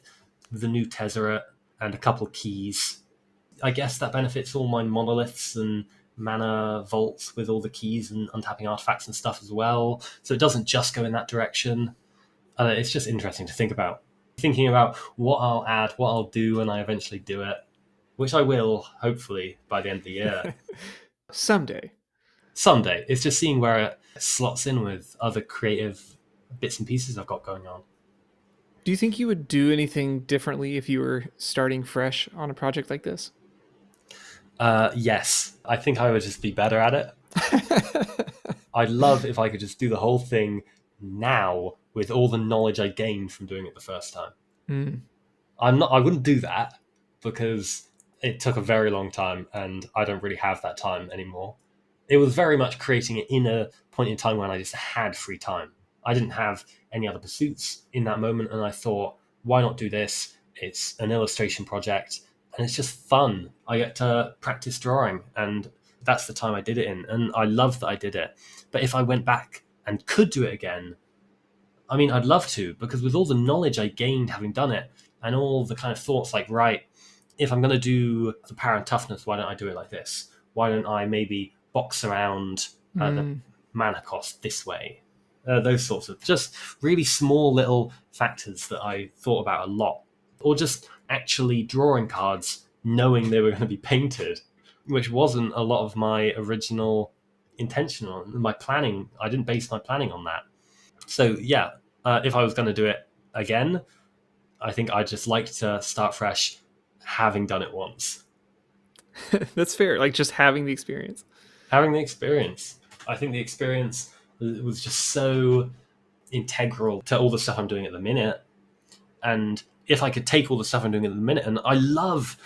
the new Tezzeret and a couple keys. I guess that benefits all my monoliths and mana vaults with all the keys and untapping artifacts and stuff as well. So it doesn't just go in that direction. It's just interesting to think about. Thinking about what I'll add, what I'll do when I eventually do it, which I will, hopefully, by the end of the year. Someday. Someday. It's just seeing where it slots in with other creative bits and pieces I've got going on. Do you think you would do anything differently if you were starting fresh on a project like this? Yes. I think I would just be better at it. I'd love if I could just do the whole thing now with all the knowledge I gained from doing it the first time. Mm. I wouldn't do that, because it took a very long time and I don't really have that time anymore. It was very much creating it in a point in time when I just had free time. I didn't have any other pursuits in that moment, and I thought, why not do this? It's an illustration project and it's just fun. I get to practice drawing, and that's the time I did it in, and I love that I did it. But if I went back and could do it again, I mean, I'd love to, because with all the knowledge I gained having done it, and all the kind of thoughts like, right, if I'm going to do the power and toughness, why don't I do it like this? Why don't I maybe box around the Mm. mana cost this way? Those sorts of just really small little factors that I thought about a lot. Or just actually drawing cards knowing they were going to be painted, which wasn't a lot of my original intention on my planning. I didn't base my planning on that. So yeah, if I was going to do it again, I think I'd just like to start fresh, having done it once. That's fair. Like just having the experience. Having the experience. I think the experience was just so integral to all the stuff I'm doing at the minute. And if I could take all the stuff I'm doing at the minute, and I love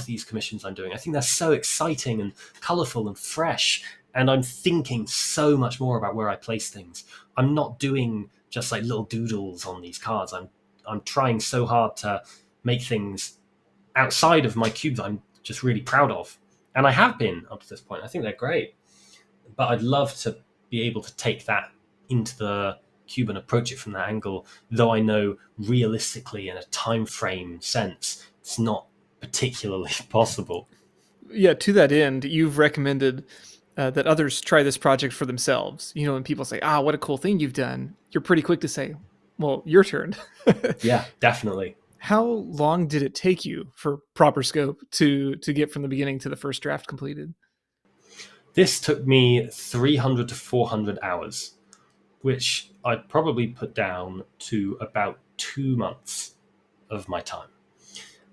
these commissions I'm doing. I think they're so exciting and colourful and fresh. And I'm thinking so much more about where I place things. I'm not doing just like little doodles on these cards. I'm trying so hard to make things outside of my cube that I'm just really proud of. And I have been up to this point. I think they're great. But I'd love to be able to take that into the cube and approach it from that angle, though I know realistically in a time frame sense it's not particularly possible. Yeah, to that end, you've recommended that others try this project for themselves. You know, when people say, "Ah, what a cool thing you've done," you're pretty quick to say, "Well, your turn." Yeah, definitely. How long did it take you for proper scope to get from the beginning to the first draft completed? This took me 300 to 400 hours, which I'd probably put down to about 2 months of my time.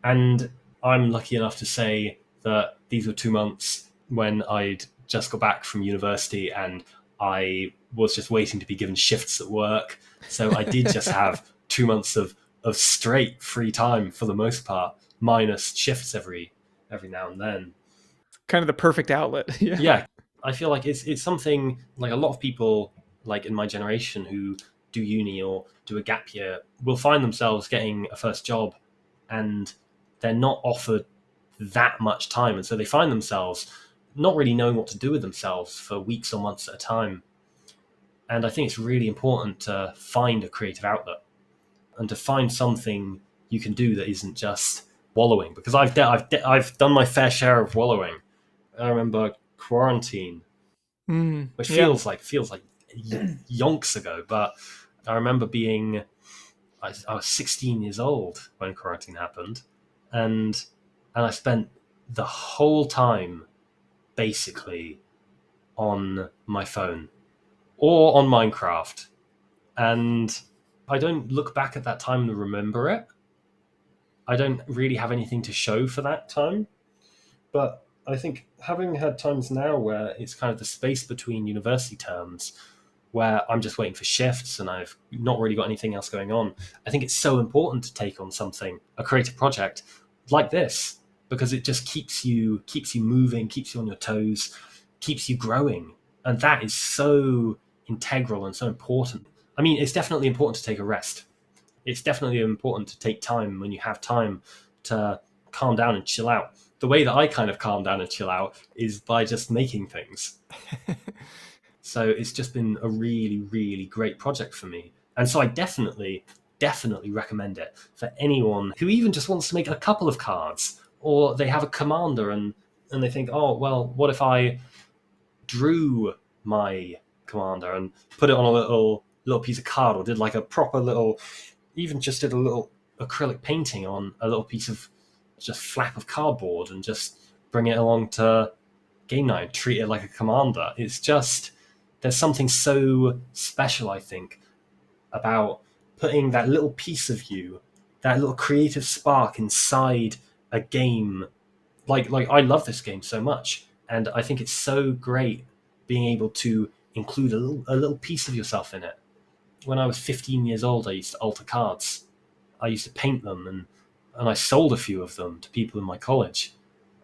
And I'm lucky enough to say that these were 2 months when I'd just got back from university and I was just waiting to be given shifts at work. So I did just have 2 months of straight free time for the most part, minus shifts every now and then. Kind of the perfect outlet. Yeah. Yeah, I feel like it's something like a lot of people like in my generation who do uni or do a gap year will find themselves getting a first job and they're not offered that much time, and so they find themselves not really knowing what to do with themselves for weeks or months at a time. And I think it's really important to find a creative outlet and to find something you can do that isn't just wallowing, because I've done my fair share of wallowing. I remember quarantine, which Yeah. feels like yonks ago, but I remember being I was 16 years old when quarantine happened, and I spent the whole time basically on my phone or on Minecraft, and I don't look back at that time and remember it. I don't really have anything to show for that time. But I think having had times now where it's kind of the space between university terms where I'm just waiting for shifts and I've not really got anything else going on, I think it's so important to take on something, a creative project like this, because it just keeps you moving, keeps you on your toes, keeps you growing. And that is so integral and so important. I mean, it's definitely important to take a rest. It's definitely important to take time when you have time to calm down and chill out. The way that I kind of calm down and chill out is by just making things. So it's just been a really, really great project for me. And so I definitely recommend it for anyone who even just wants to make a couple of cards, or they have a commander and they think, oh, well, what if I drew my commander and put it on a little piece of card, or did like a proper little, even just did a little acrylic painting on a little piece of just flap of cardboard and just bring it along to game night, treat it like a commander. It's just, there's something so special, I think, about putting that little piece of you, that little creative spark inside a game. Like I love this game so much, and I think it's so great being able to include a little piece of yourself in it. When I was 15 years old, I used to alter cards. I used to paint them, and I sold a few of them to people in my college.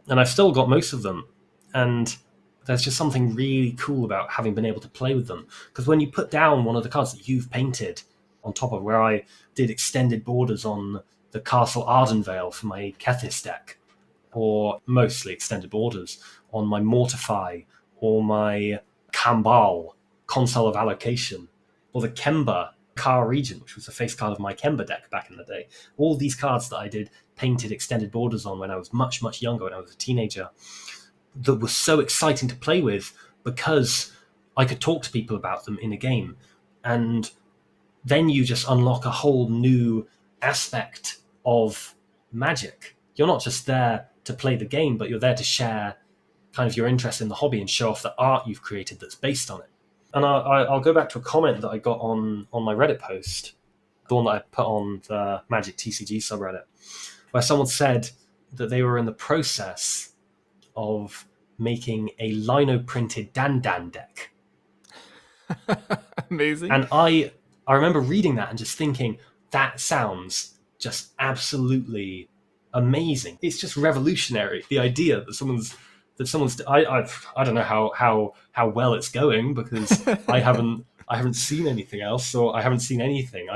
And I've still got most of them. And there's just something really cool about having been able to play with them. Because when you put down one of the cards that you've painted on top of, where I did extended borders on the Castle Ardenvale for my Kethis deck, or mostly extended borders on my Mortify or my Kambal, Console of Allocation, or the Kemba Car Regent, which was the face card of my Kemba deck back in the day. All these cards that I did painted extended borders on when I was much, much younger, when I was a teenager, that was so exciting to play with because I could talk to people about them in a game. And then you just unlock a whole new aspect of Magic. You're not just there to play the game, but you're there to share kind of your interest in the hobby and show off the art you've created that's based on it. And I'll go back to a comment that I got on my Reddit post, the one that I put on the Magic TCG subreddit, where someone said that they were in the process of making a lino printed Dan deck. Amazing. And I remember reading that and just thinking, that sounds just absolutely amazing. It's just revolutionary. The idea that someone's I don't know how well it's going, because I I haven't seen anything else, or I haven't seen anything.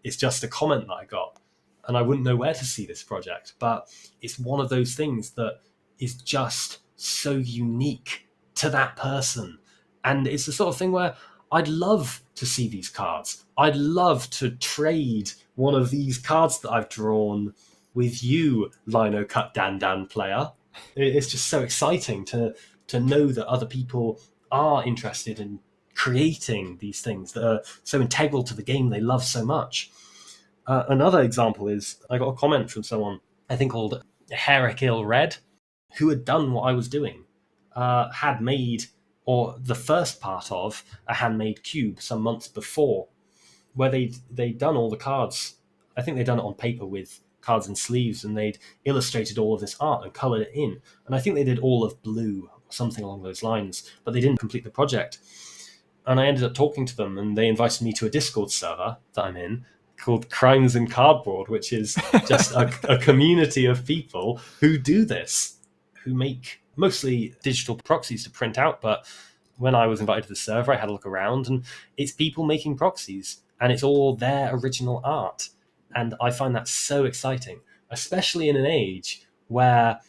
It's just a comment that I got, and I wouldn't know where to see this project. But it's one of those things that is just so unique to that person. And it's the sort of thing where I'd love to see these cards. I'd love to trade one of these cards that I've drawn with you, Lino Cut Dan Dan player. It's just so exciting to know that other people are interested in creating these things that are so integral to the game they love so much. Another example is I got a comment from someone, I think called Herrick Red, who had done what I was doing, had made, or the first part of, a handmade cube some months before, where they'd done all the cards. I think they'd done it on paper with cards and sleeves, and they'd illustrated all of this art and coloured it in. And I think they did all of blue, something along those lines, but they didn't complete the project. And I ended up talking to them, and they invited me to a Discord server that I'm in called Crimes in Cardboard, which is just a community of people who do this, who make mostly digital proxies to print out. But when I was invited to the server, I had a look around, and it's people making proxies, and it's all their original art. And I find that so exciting, especially in an age where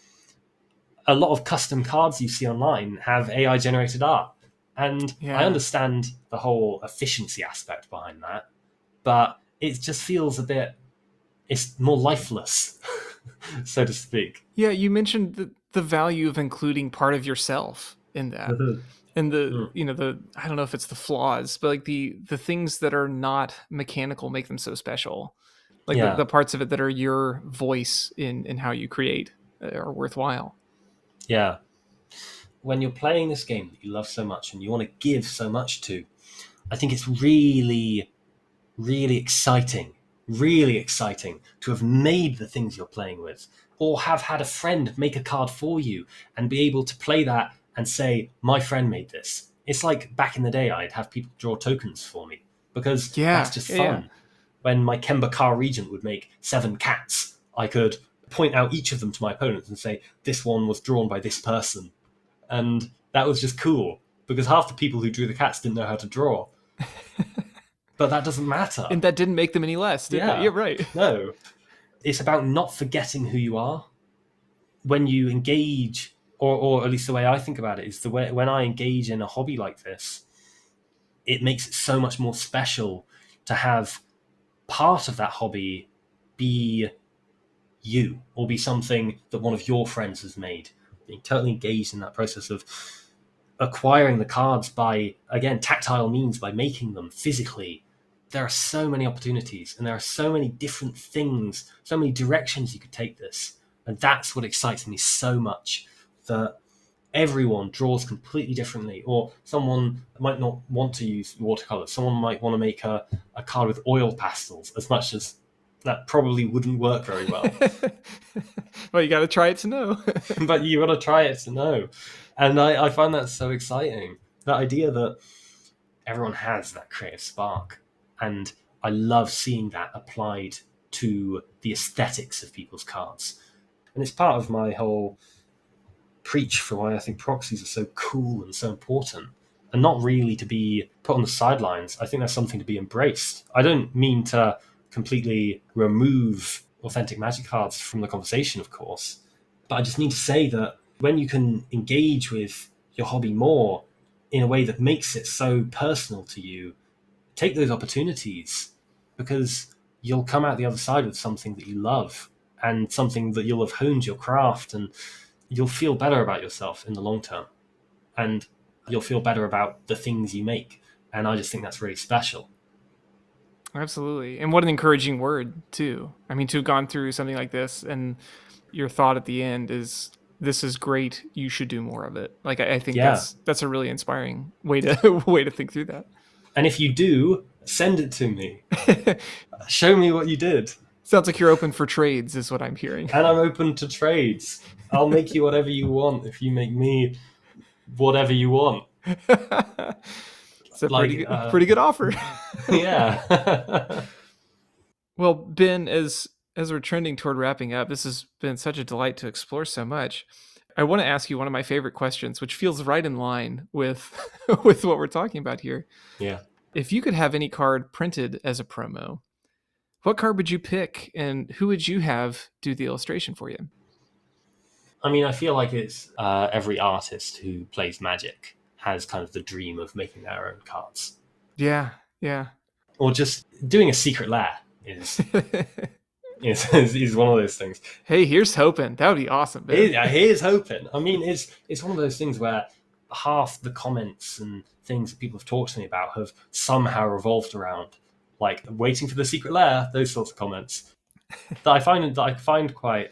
a lot of custom cards you see online have AI generated art. And I Yeah. understand the whole efficiency aspect behind that, but it just feels a bit, it's more lifeless, so to speak. Yeah, you mentioned the value of including part of yourself in that. Mhm. And Mm. the I don't know if it's the flaws, but like the things that are not mechanical make them so special. Like Yeah, the parts of it that are your voice in how you create are worthwhile. yeah. When you're playing this game that you love so much and you want to give so much to, I think it's really, really exciting to have made the things you're playing with, or have had a friend make a card for you and be able to play that and say, my friend made this. It's like back in the day, I'd have people draw tokens for me because that's Yeah, just yeah, yeah. fun. When my Kemba Car Regent would make 7 cats, I could point out each of them to my opponents and say, this one was drawn by this person. And that was just cool because half the people who drew the cats didn't know how to draw. But that doesn't matter. And that didn't make them any less, did it? Yeah, Yeah, right. no. It's about not forgetting who you are when you engage, or at least the way I think about it is the way when I engage in a hobby like this, it makes it so much more special to have part of that hobby be you, or be something that one of your friends has made. Being totally engaged in that process of acquiring the cards by, again, tactile means, by making them physically. There are so many opportunities, and there are so many different things, so many directions you could take this. And that's what excites me so much, that everyone draws completely differently, or someone might not want to use watercolors. Someone might want to make a card with oil pastels, as much as that probably wouldn't work very well. Well, you got to try it to know. But you got to try it to know. And I find that so exciting. That idea that everyone has that creative spark. And I love seeing that applied to the aesthetics of people's cards. And it's part of my whole preach for why I think proxies are so cool and so important. And not really to be put on the sidelines. I think that's something to be embraced. I don't mean to completely remove authentic magic cards from the conversation, of course. But I just need to say that when you can engage with your hobby more in a way that makes it so personal to you, take those opportunities, because you'll come out the other side with something that you love, and something that you'll have honed your craft, and you'll feel better about yourself in the long term, and you'll feel better about the things you make. And I just think that's really special. Absolutely. And what an encouraging word, too. I mean, to have gone through something like this and your thought at the end is, this is great. You should do more of it. Like, I think Yeah. that's a really inspiring way to way to think through that. And if you do, send it to me. Show me what you did. Sounds like you're open for trades, is what I'm hearing. And I'm open to trades. I'll make you whatever you want if you make me whatever you want. It's a Like, pretty good offer. yeah. Well, Ben, as we're trending toward wrapping up, this has been such a delight to explore so much. I want to ask you one of my favorite questions, which feels right in line with with what we're talking about here. Yeah. If you could have any card printed as a promo, what card would you pick, and who would you have do the illustration for you? I mean, I feel like it's every artist who plays Magic has kind of the dream of making their own cards, Yeah, yeah. or just doing a secret lair is one of those things. Hey, here's hoping. That would be awesome, Ben. Here's hoping. I mean, it's one of those things where half the comments and things that people have talked to me about have somehow revolved around like waiting for the secret lair, those sorts of comments that I find quite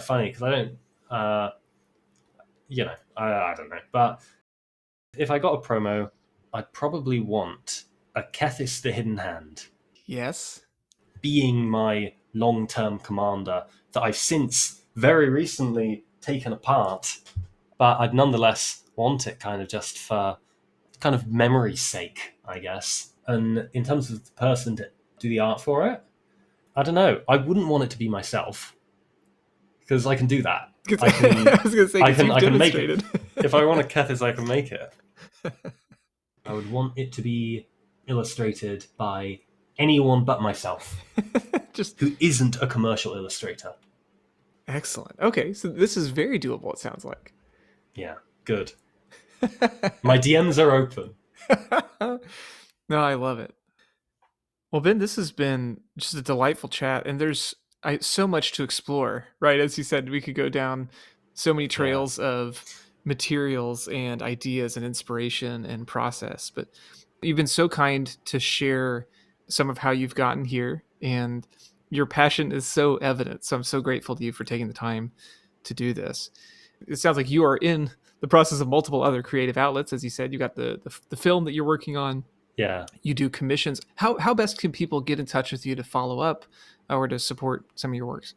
funny because I don't, I don't know. But if I got a promo, I'd probably want a Kethis the Hidden Hand Yes. being my long-term commander that I've since very recently taken apart, but I'd nonetheless want it kind of just for kind of memory's sake, I guess. And in terms of the person to do the art for it, I don't know. I wouldn't want it to be myself because I can do that. I can, I was going to say, I because can, you've I can make it. demonstrated. If I want a Kethis, I can make it. I would want it to be illustrated by anyone but myself, Just who isn't a commercial illustrator. excellent. Okay, so this is very doable, it sounds like. Yeah, good. My DMs are open. No, I love it. Well, Ben, this has been just a delightful chat, and there's so much to explore, right? As you said, we could go down so many Yeah, trails of materials and ideas and inspiration and process, but you've been so kind to share some of how you've gotten here, and your passion is so evident. So I'm so grateful to you for taking the time to do this. It sounds like you are in the process of multiple other creative outlets. As you said, you got the film that you're working on, yeah. you do commissions. How best can people get in touch with you to follow up or to support some of your works?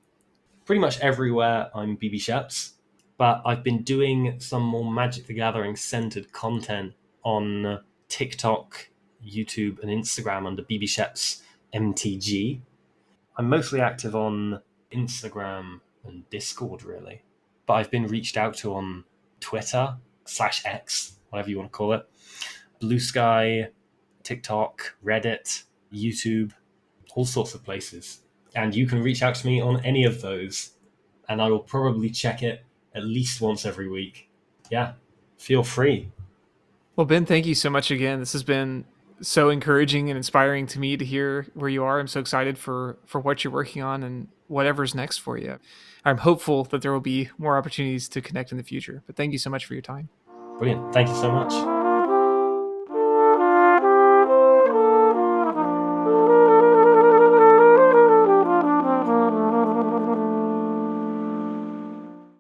Pretty much everywhere I'm bbsheps, but I've been doing some more Magic the Gathering centered content on TikTok, YouTube, and Instagram under bbsheps MTG. I'm mostly active on Instagram and Discord, really, but I've been reached out to on Twitter slash X, whatever you want to call it, Blue Sky, TikTok, Reddit, YouTube, all sorts of places. And you can reach out to me on any of those, and I will probably check it at least once every week. Yeah, feel free. Well, Ben, thank you so much again. This has been so encouraging and inspiring to me to hear where you are. I'm so excited for what you're working on and whatever's next for you. I'm hopeful that there will be more opportunities to connect in the future. But thank you so much for your time. Brilliant. Thank you so much.